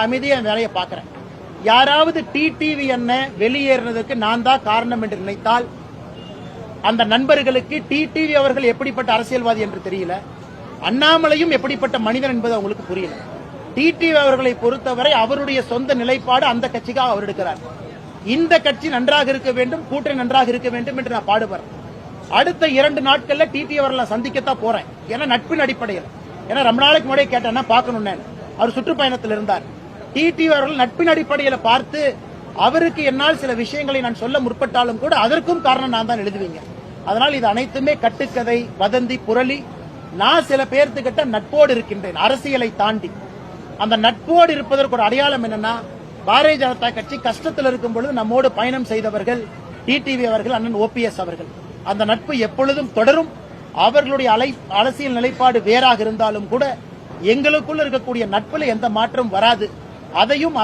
அமைதியா வேலையை பார்க்கிறேன். யாராவது டிடிவி என்ன வெளியேறினதற்கு நான் தான் காரணம் என்று நினைத்தால் அந்த நண்பர்களுக்கு டிடிவி அவர்கள் எப்படிப்பட்ட அரசியல்வாதி என்று தெரியல, அண்ணாமலையும் எப்படிப்பட்ட மனிதன் என்பது அவங்களுக்கு புரியல. டிடிவி அவர்களை பொறுத்தவரை அவருடைய சொந்த நிலைப்பாடு அந்த கட்சிக்காக அவர் எடுக்கிறார். இந்த கட்சி நன்றாக இருக்க வேண்டும், கூட்டணி நன்றாக இருக்க வேண்டும் என்று நான் பாடுபடுறேன். அடுத்த 2 நாட்கள்ல டிடிவி அவர்களை சந்திக்கத்தான் போறேன். ஏன்னா நட்பின் அடிப்படையில், ஏன்னா ரொம்ப நாளைக்கு முன்னாடியே கேட்டேன்னா பார்க்கணும்னு அவர் சுற்றுப்பயணத்தில் இருந்தார். டிடிவி அவர்கள் நட்பின் அடிப்படையில் பார்த்து அவருக்கு என்னால் சில விஷயங்களை நான் சொல்ல முற்பட்டாலும் கூட அதற்கும் காரணம் நான் தான் எழுதுவீங்க. அதனால் இது அனைத்துமே கட்டுக்கதை, வதந்தி, புரளி. நான் சில பேர்த்துக்கிட்ட நட்போடு இருக்கின்றேன், அரசியலை தாண்டி. அந்த நட்போடு இருப்பதற்கு ஒரு அடையாளம் என்னன்னா, பாரதிய ஜனதா கட்சி கஷ்டத்தில் இருக்கும் பொழுது நம்மோடு பயணம் செய்தவர்கள் டிடிவி அவர்கள், அண்ணன் ஓபிஎஸ் அவர்கள். அந்த நட்பு எப்பொழுதும் தொடரும். அவர்களுடைய அரசியல் நிலைப்பாடு வேறாக இருந்தாலும் கூட எங்களுக்குள்ள இருக்கக்கூடிய நட்புல எந்த மாற்றம் வராது. அதையும்